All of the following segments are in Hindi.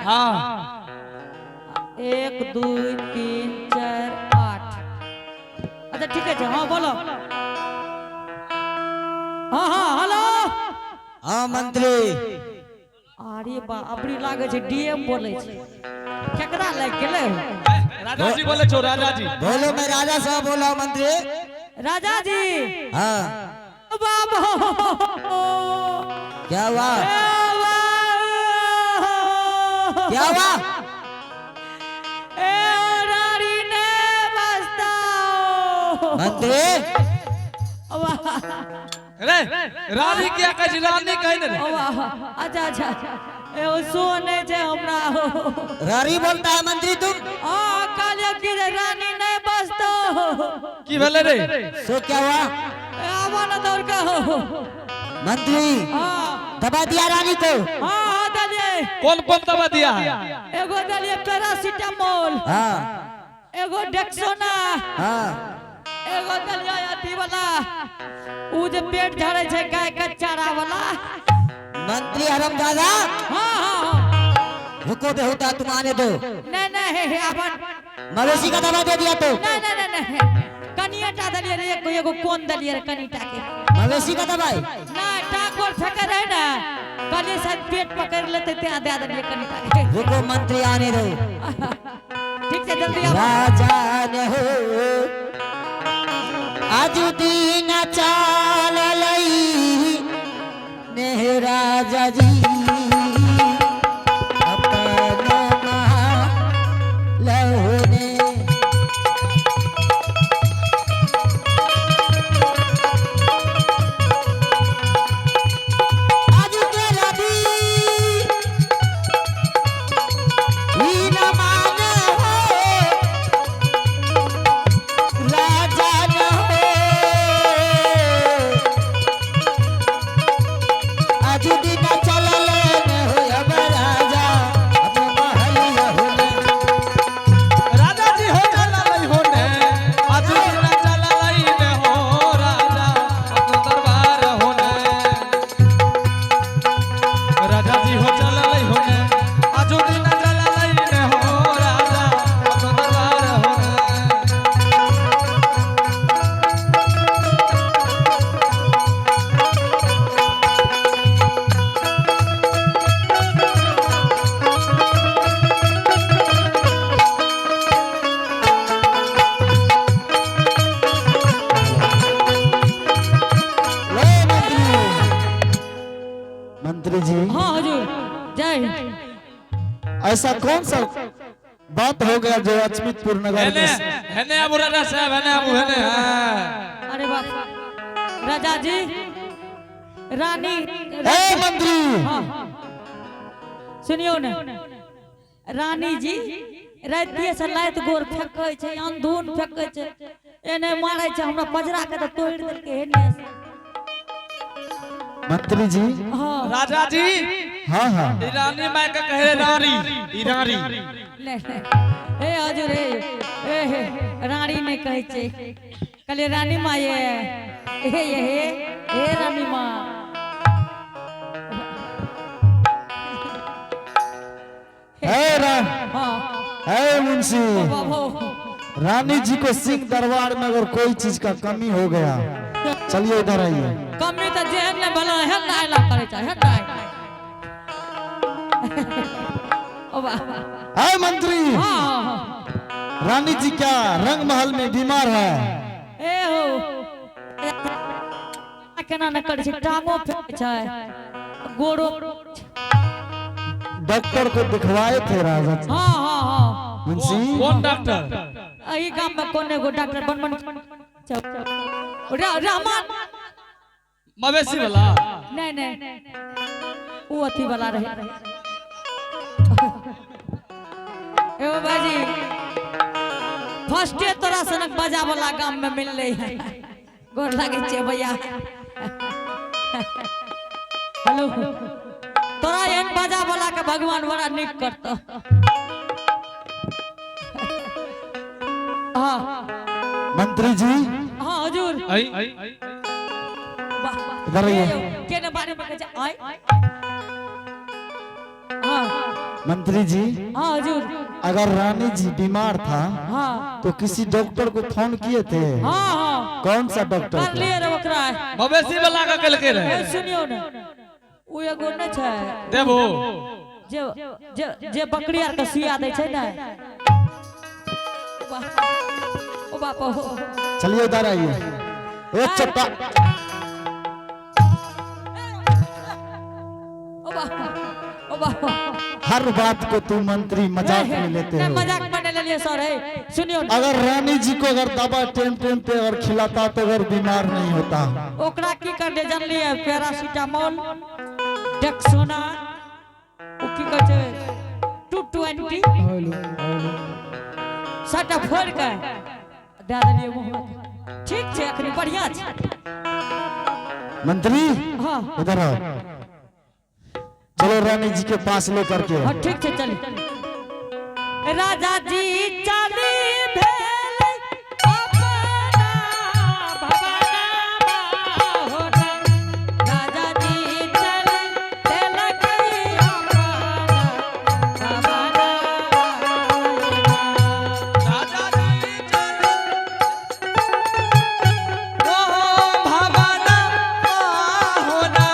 हाँ 1 2 3 4 8 अच्छा ठीक है हाँ बोलो हाँ हाँ हेलो हाँ मंत्री अरे बा अबरी लागे छे डीएम बोले छे केकरा लाग गेले राजा जी बोले छो राजा जी बोलो मैं राजा साहब बोला हूं मंत्री राजा जी हाँ बाबा क्या हुआ क्या हुआ ए रानी ने बस्ताओ मंत्री रे रानी क्या कह रानी कह ने अच्छा अच्छा ए ओ सोने जे हमरा रानी बोलता है मंत्री तुम आ काले की रानी ने बस्ताओ की भेले रे सो क्या हुआ ए आवाना दौड़ का मंत्री हां दबा दिया रानी को हां दलिए कौन कौन दवा दिया है एगो दलिए पैरासिटामोल हाँ एगो डेक्सोना हाँ एगो दलिया अथी वाला उ जे पेट झड़े छै गाय का चारा वाला मंत्री हरमजादा हां हां रुको बेहुदा तुम आने दो नहीं नहीं अपन मवेशी का दवा दे दिया तो नहीं नहीं नहीं कनियाटा दलिए रे एगो कौन दलिए रे कनिटा के मवेशी का दवाई ना टाकोर फेंके रहे ना कलिए शायद पेट पकड़ लेते ते दे दलिए कनिटा के रुको मंत्री आने दो ठीक से जल्दी आओ राजा ने हो आज दिन चाल लई ने राजा जी अपना लहोने आज के रवि वीर मान हो राजा न हो आज दिन चलल न हो अब राजा अब महल होले राजा जी हो चला लई होने आज दिन चला लई ने हो राजा अपना दरबार होने राजा जी हो चला लई होने आज दिन चला लई ने हो राजा अपना दरबार होने ले मंत्री जी हां हुजूर जय हिंद ऐसा कौन सा बात हो गया जो अचमितपुर नगर हेने में हेने अबू राजा साहब हेने अबू हेने हाँ अरे बाप राजा जी रानी ए मंत्री हाँ सुनियो ने रानी जी रातिये से लाइत गोर फेकै छै अंधून फेकै छै एने मारै छै हमरा पजरा के त तोड़ देलकै हेने मंत्री जी हां राजा जी हाँ हाँ ईरानी माय का कहे रानी ईरानी ले ए हजुर ए हे रानी ने कहै छै कहले रानी माँ ये हे रानी माँ हाँ है मुंशी बाबू रानी जी को सिंह दरबार में अगर कोई चीज का कमी हो गया चलिए इधर आइए कमी तो जेहन ने भला है ना आला करे छै है ना ओ बाबा है मंत्री हाँ हाँ हाँ रानी जी क्या रंग महल में बीमार है ए हो केना न करे छै टांगो फेंकै छै गोड़ो डॉक्टर को दिखवाए थे राजा जी हाँ हाँ हाँ मुंशी कौन डॉक्टर अही गांव में कोने गो डॉक्टर बन रहमान मवेशी वाला नहीं नहीं वो अथी वाला रहे ए बाजी फर्स्टे तोरा सनक बजा वाला गांव में मिल रही है गोर लागे छे भैया हेलो तोरा एहन बजा वाला के भगवान बड़ा निक करतो हाँ मंत्री जी हाँ हुजूर आई इधर आइए के ने बारे में कहे आई हाँ मंत्री जी, हाँ हजूर। अगर रानी जी बीमार था हाँ तो किसी डॉक्टर को फोन किए थे? हाँ हाँ कौन सा डॉक्टर कर को? लिए रे ओकरा है। मवेशी वाला का कल के ए, रहे सुनियो ना, उ एगो न छै देबो जे जे जे बकरी आर के सुइया दै छै ना। ओ बाप हो। चलिए उधर आइए। ए चप्पा। ओ बाप ओ बाप। हर बात को तू मंत्री मजाक में लेते नहीं, हो। मजाक में ले लिए सर है। सुनियो ना, अगर रानी जी को अगर दवा टाइम टाइम पे अगर खिलाता तो अगर बीमार नहीं होता। ओकरा की कर दे जान लिए पैरासीटामोल डेक्सोना ओ की कहै छै 220 साटा फोड़ के दे देलिए मुंह में। ठीक छै अखनी बढ़िया छै। मंत्री हाँ इधर आओ। चलो रानी जी के पास लेकर के। हाँ ठीक छै चल। राजा जी चली भेल अपना भवनमा होना। राजा जी चली भेल अपना भवनमा। राजा जी चल ओ भवना होना।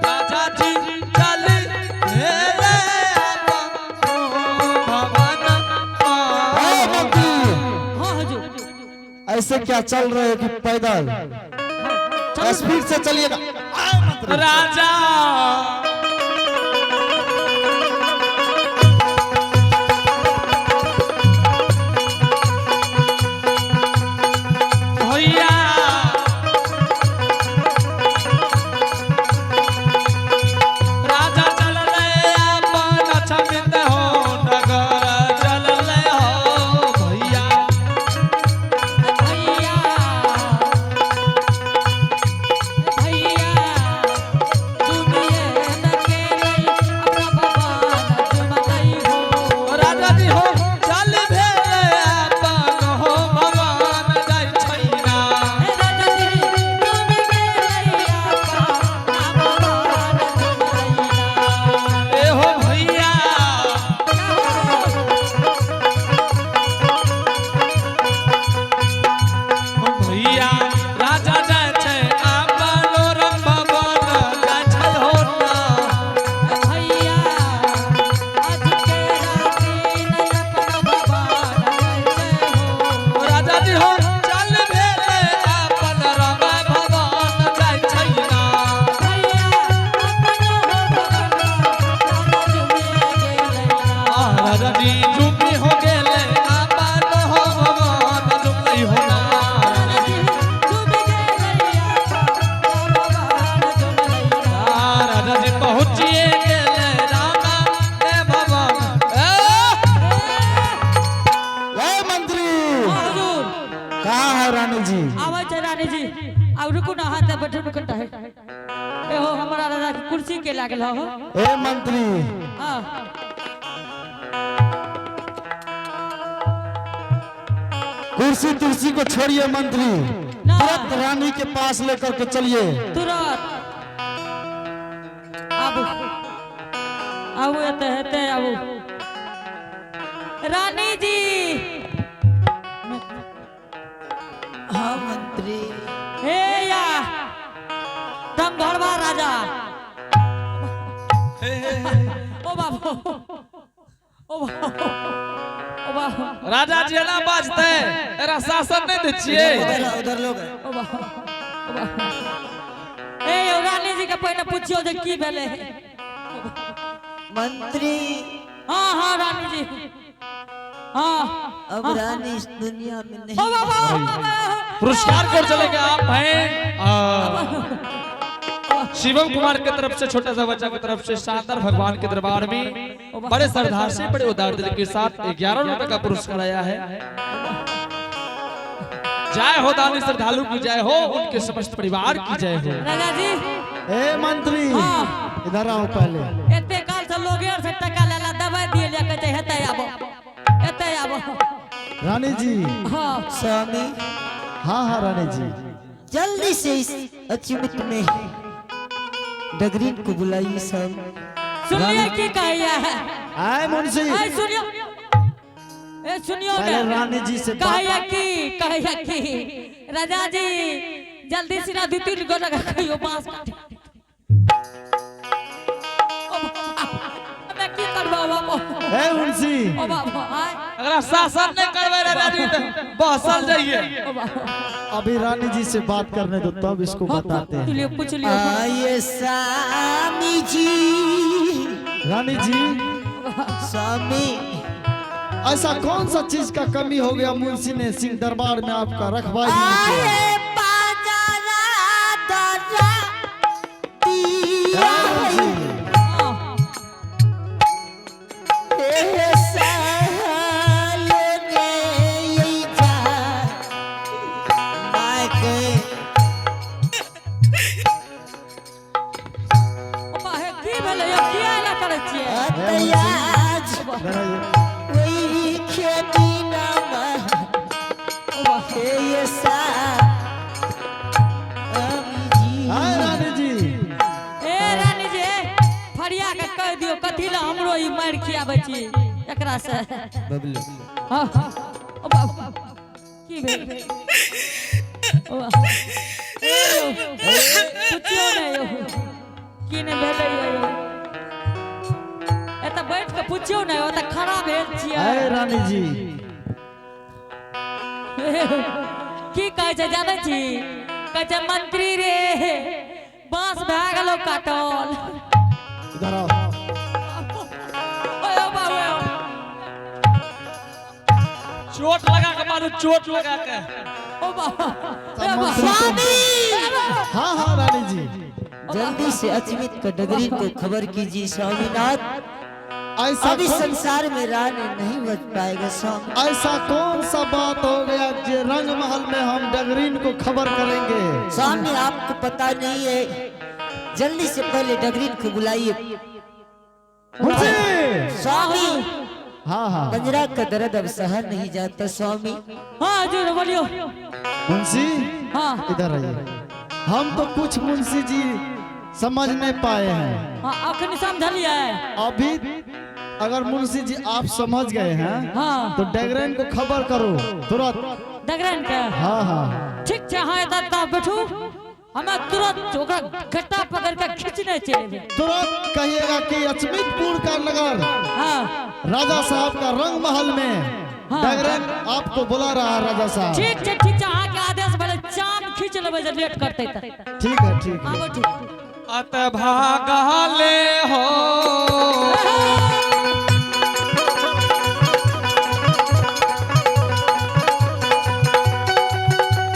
राजा जी चल हेले भवना। ए मंत्री, हाँ हजूर। ऐसे क्या चल रहे हो कि पैदल? स्पीड से चलिएगा। आए मंत्री। राजा भैया राजा चलले अपन छमित हो नगर चलले हो भैया। भैया भैया दुनिया न के नहीं अपना भगवान चुमतई हो। राजा जी हो चल भेले अपन हो भगवान जाय छैना। राजा जी तुम के नहीं अपना भगवान चुमतई। ए हो भैया भैया राजा जाय छै अपन रंग भगवान जाय छै हो ना। भैया आज के राती नहीं अपना भगवान चलते हो। राजा जी हो चल भेले अपन रंग भगवान जाय छैना। भैया अपना हो भगवान राजा जुमिए गेलैया। राजा जी चुपी हो गेले अपन हो भगवान चुपई हो ना। राजा जी डूब गेलैया भगवान जुमिया। राजा जी पहुँचिए गेले रामा ए भगवान। ए मंत्री, हजूर कहाँ है रानी जी? आवे छै रानी जी। अब रुकू ना, हाथ बैठे कटा है। ए हो हमारा राजा की कुर्सी के लागल हो। ए मंत्री, हां कुर्सी तुर्सी को छोड़िए मंत्री। ना। तुरंत रानी के पास लेकर के चलिए। तुरंत अब अब एते हेते अब रानी जी। हाँ मंत्री। हे या तुम घरवा राजा। ओ बाबू ओ बाबू ओ बाबू राजा जी ना बाजते एरा शासन नहीं दे छिए। उधर लोग ओ बाबू ओ बाबू। ए यो रानी जी के पहले पूछियो जे की भेले। मंत्री, हाँ हाँ रानी जी हाँ। अब रानी इस दुनिया में नहीं। ओ बाबू पुरस्कार को चलेगा आप हैं शिवम कुमार की तरफ से छोटा सा बच्चा की तरफ से शानदार भगवान के दरबार में बड़े श्रद्धा से बड़े उदार दिल के साथ 11 रुपए का पुरस्कार आया है। जय हो दानी श्रद्धालु की जय हो, उनके समस्त परिवार की जय हो। राजा जी ए मंत्री, हाँ। इधर आओ पहले। एते काल से लोग से टका लेला दवाई दिए लेके जे हेतै आबो एते आबो। रानी जी। हाँ स्वामी, हाँ हाँ रानी जी। जल्दी से इस अचूक में डगरीन को बुलाइए सब। सुनिए की कहिया है। आए मुंशी ऐ सुनियो, ए सुनियो पहले ना, रानी जी से कहिया की राजा जी जल्दी से ना 2-3 गो लगा कहियो बांस काटे। मैं की करबो बाबू? ए मुंशी ओ बाबू आय अगर शासन नहीं करवे राजा जी तो बहसल जाइए। ओ बाबू अभी रानी जी से बात करने दो तब इसको बताते हैं। चलिए पूछ लियो। आये स्वामी जी, रानी जी स्वामी ऐसा कौन सा चीज का कमी हो गया मुंशी ने सिंह दरबार में आपका रखवाली नहीं किया? आये बाजारा दरा दिया मुंशी, हे साले ने यही जा मायके ओ बाहे की भेलै यो किया ला करै छियै? अतयाज जरा वही खेती नामा हे सा जी आए रानी जी ए रानी जी फरिया के कह दियो कथी ला हमरो ई मार खियाबै छी एकरा से। बबलू हां ओ बाबू की भेल? ओ पुछियो नै यो की ने भेलै यो? एत बैठ के पुछियो नै, ओ त खड़ा भेल छियै। आए रानी जी की कहै छै जानै छी? कहै छै मंत्री रे बांस भए गेलो काटल। इधर आओ। ओए बाबू चोट लगा के मारू, चोट लगा के। ओ बाबू स्वामी! हाँ हाँ रानी जी जल्दी से अचमित का डगरी को खबर कीजिए स्वामीनाथ। ऐसा अभी संसार में रानी नहीं बच पाएगा स्वामी। ऐसा कौन सा बात हो गया कि रंग महल में हम डगरीन को खबर करेंगे? स्वामी आपको पता नहीं है, जल्दी से पहले डगरीन को बुलाइए। मुंशी! स्वामी हाँ हाँ पंजरा का दर्द अब सहा नहीं जाता स्वामी। हां जो बोलियो। मुंशी हां इधर आइए। हम तो कुछ मुंशी जी समझ नहीं पाए हैं। हां अखनी समझलिए। अभी अगर मुंशी जी आप समझ गए हैं हां तो डगरेन को खबर करो तुरंत। डगरन के हाँ हाँ ठीक छै। हां दादा बैठू, हमें तुरंत ओकरा गट्टा पकड़ के खींचने चले। तुरंत कहिएगा कि अचमितपुर का नगर हां राजा साहब का रंग महल में हाँ। डगरेन आपको बुला रहा है राजा साहब। ठीक छै अहाँ के आदेश भेले चाम खींच लेबै जे लेट करतै त। ठीक है ठीक है। आबो ठीक। अत भागले हो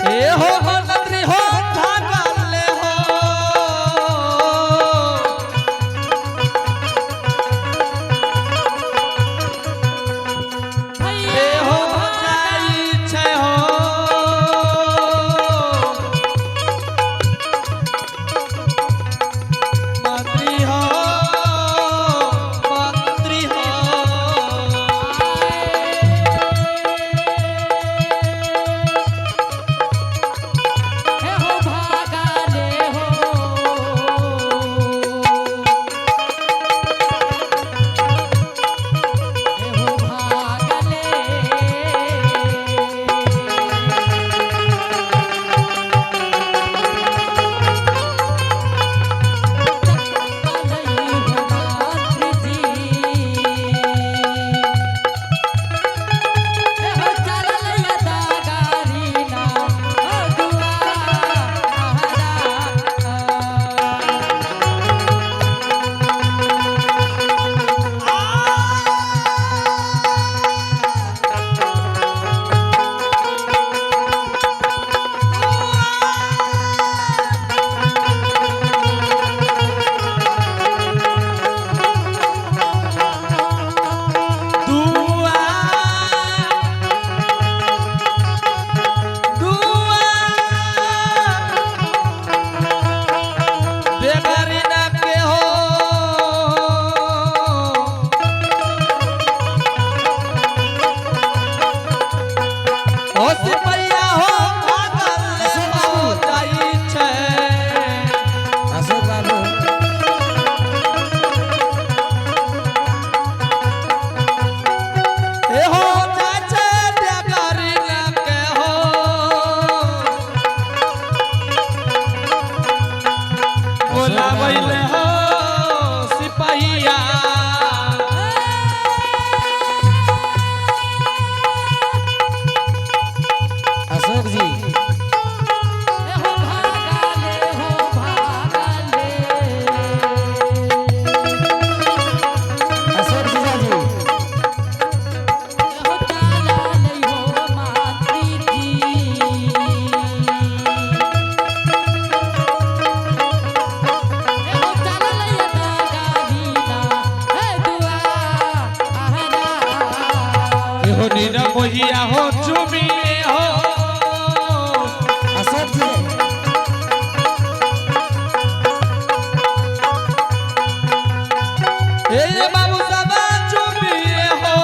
ए हो मंत्री हो भागले हो ए हो जाई छै हो मंत्री हो धोनी न मोहिया हो चुमिए हो अशोक जी ए बाबू सब चुमिए हो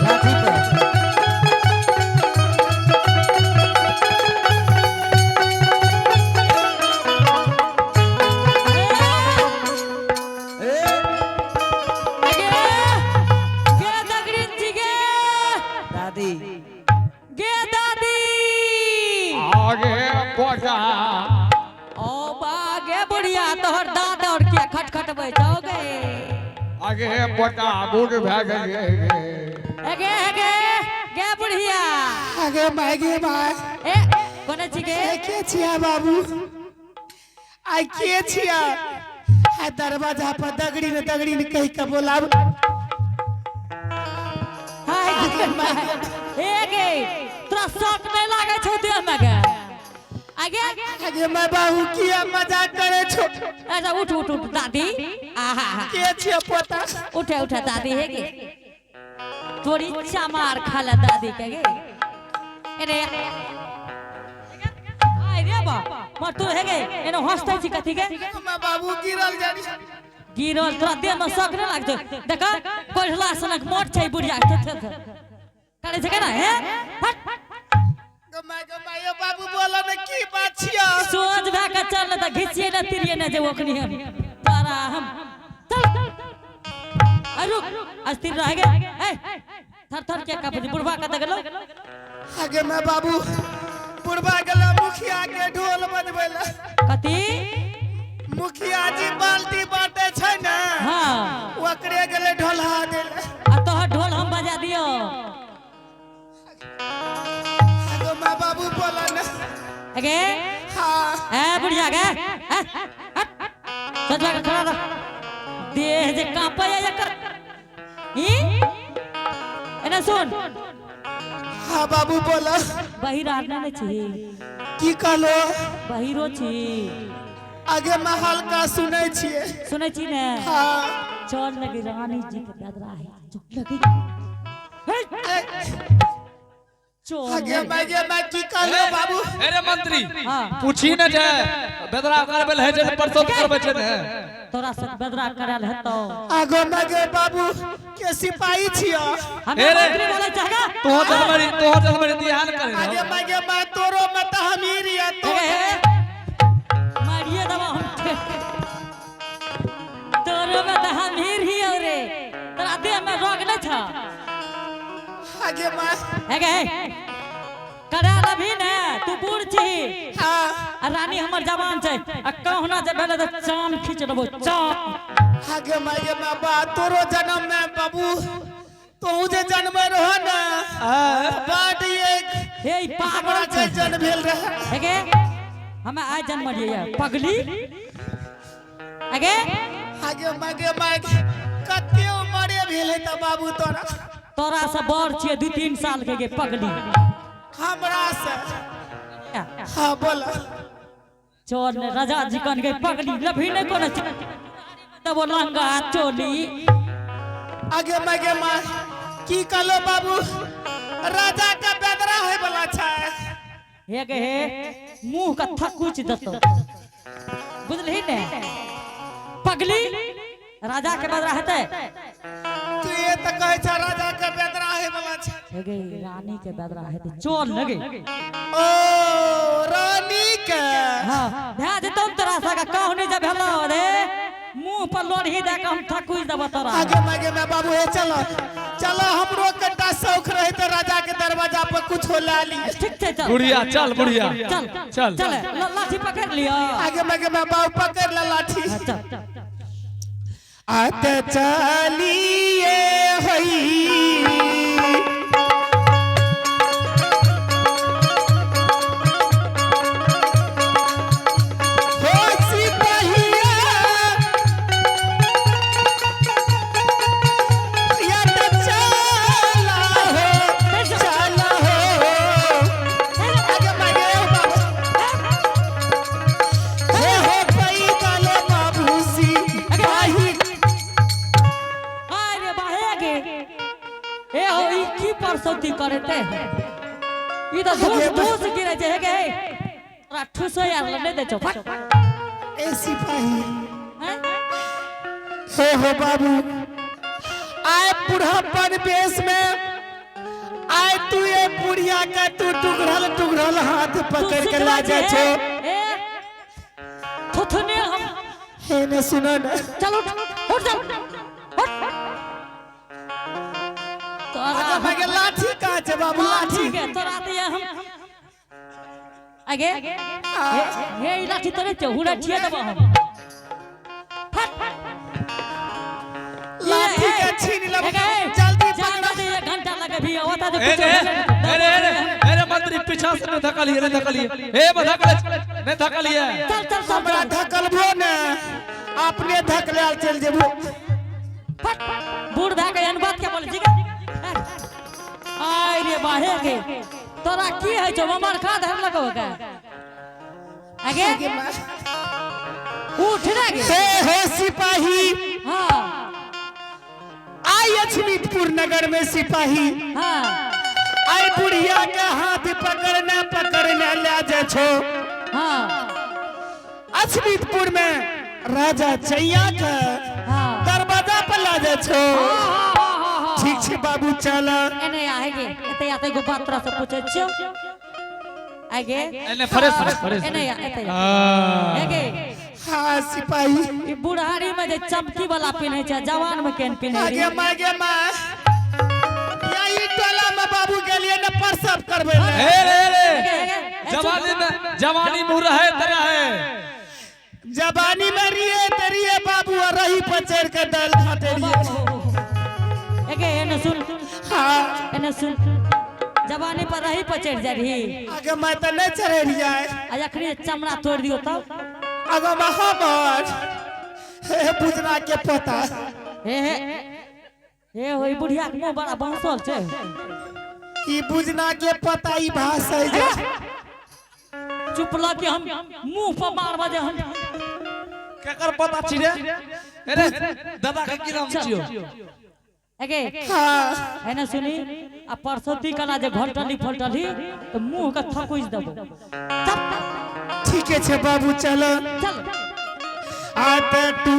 लाठी पे गे दगड़िन जी गे दादी गे दादी आगे बढ़ा ओ बागे बुढ़िया तोहर दाद और के खटखटबै जाओगे आगे बढ़ा बूढ़ भए गेलिए एगे एगे गे बुढ़िया आगे मागे माय ए कोने छी गे के छिया बाबू आई के छिया आ दरवाजा पर दगड़ी ने कही के बोलाब हाय एगे तोरा शौक नहीं लागे छौ देह में गे आगे आगे मैं बाबू किया मजाक करे छो अच्छा उठ उठ उठ दादी आहा के छिया पोता उठे उठे दादी है गे थोड़ी चमार खाला दादी के गे अरे आय रे बा मर तू है गे एनो हंसते छी कथि गे मैं बाबू गिरल जानी गिरल तोरा देह में शौक नहीं लागतो देखा कोढ़ला सनक मोट छै बुढ़िया करे छै केना हे हट गमायो बाबू बोला न की बात छिया सोच भे के चल त घिचिए न तिरिए न जे ओखनी हम तारा हम चल रुक अस्थिर रह गे ए थर थर के कप बुढ़वा का दगलो आगे मैं बाबू बुढ़वा गला मुखिया के ढोल बजबैला कथि मुखिया जी बाल्टी बाटे छै ना हां ओकरे गेले ढोलहा देले आ तोहर ढोल हम बजा दियो आगे मैं बाबू बोला न अगे हां ए बुढ़िया गे सजवा के खड़ा रह देह जे कांपे या कर ई एना सुन हां बाबू बोला बहिरा न छी की कहलो बहिरो छी आगे मैं हल्का सुनै छिए सुनै छी ने हां चल लगी रानी जी के बेदरा है चुप लगी चोर आगे मैं की कहलो बाबू अरे मंत्री हां पूछी न जाए बेदरा करबल है जे परसों करबै छै ने तोरा से बेदरा करल हेतो आगे मगे बाबू के सिपाही छिया हमें अरे मंत्री बोले चाहेगा तो जनवरी ध्यान करे आगे मगे मैं तोरो में त हमीर या तो मारिए दवा हम तोरो में तो हम ही रे तोरा देह में रोग नहीं था आगे मैं हेगे करा अभी ने तू बूढ़ छी हां आ रानी हमर जवान छै आ कहना जे भेले त चाम खींच देबो चाम आगे मगे मैं बा तोरो जन्म में बाबू तू जे जन्म रहो ना बाट एक हे हमरा पागल जे छै जन्म भेल रहे हेगे हमें आज जन्म लिए पगली हेगे आगे मगे मैं कते उमरे भेल है त बाबू तोरा तोरा से बड़ छिए 2-3 साल के गे पगली हमरा से हां बोल चोर ने राजा जी कन गई पगली लभी नहीं कोन तब लंगा चोली आगे मगे मैं की कहलो बाबू राजा का बेदरा होय वाला छै हे गे हे मुंह का थकुच दतो बुझलही ने पगली राजा के बदरा हेते तू ये त कहै छ राजा का बेदरा होय वाला छै हे गे रानी के बदरा हेते चोर लगे ओ रानी के हां भे जतो तोरा सका कहनी जब भेलो रे मुंह पर लोढ़ी दे के हम थकुच देब तोरा आगे मगे मैं बाबू हे चलो चलो हमरो कटा शौक रहे त राजा के दरवाजा पर कुछ हो ला ली ठीक छै चल बुढ़िया चल बुढ़िया चल चल चल लाठी पकड़ लियो आगे मगे मैं बाबू पकड़ ला लाठी चल आते चलिए होई हो सिपाहिया परसौती करते ई तो धूस धूस गिरे जे हे गे तोरा ठुसो यार लड़े दे छो फट ए सिपाही हैं? हो बाबू आए बुढ़ापन बेस में आए तू ये बुढ़िया का तू टुकड़ल हाथ पकड़ के ला जा छो थुथने हम हे ने सुनो ना चल उठ चल उठ तोरा आगे लाठी कहाँ छे बाबू लाठी ठीक है तोरा ते हम आगे हे ई लाठी तोरे चहुड़ा छिए देबो हम फट लाठी के छीन लब जल्दी पकड़ दे 1 घंटा लगे भी होता तो अरे मंत्री पीछा से न धकलिए ए धकल ने धकलिए चल चल हमरा धकलबो ने अपने धकलाल चल जेबो फट बूढ़ धा के अन बात के बोले ठीक है आय रे बाहे के तोरा की है जो ममर खा धर लगो का आगे उठ रे गे हे हो सिपाही हां आई अछमीतपुर नगर में सिपाही हां आई बुढ़िया का हाथ पकड़ना ले जा छो हां अछमीतपुर में राजा चैया का हां दरवाजा पर ला जा छो ठीक छे बाबू चल एने आगे एते आते गो बात तोरा से पूछे छियो आगे एने फरेस एने एते हां आगे हाँ सिपाही ई बुढ़ारी में जे चमकी वाला पिन्हे छै जवान में केन पिन्हे आगे माँ यही टोला में बाबू के लिए न प्रसव करबे ले जवानी मुंह रहे तेरा है जवानी में रिए बाबू और रही पर चढ़ के दल खाते रिए एगे एने सुन हाँ एने सुन जवानी पर रही पर चढ़ जा रही आगे मैं तो नहीं चढ़े रिया आज अखनी चमड़ा तोड़ दियो तब आगे मैं हमर हे बुझना के पता हे होई बुढ़िया के मुंह बड़ा बहसल छै ई बुझना के पता ई भाषा जे चुप ल के हम मुंह पर मार बजे हम केकर पता छी रे अरे दादा के की नाम छियो एगे हाँ एने सुनी आ परसौती कला जे घंटली फलटली तो मुंह के थकुइस देबो ठीक है छे बाबू चलो चल आते तू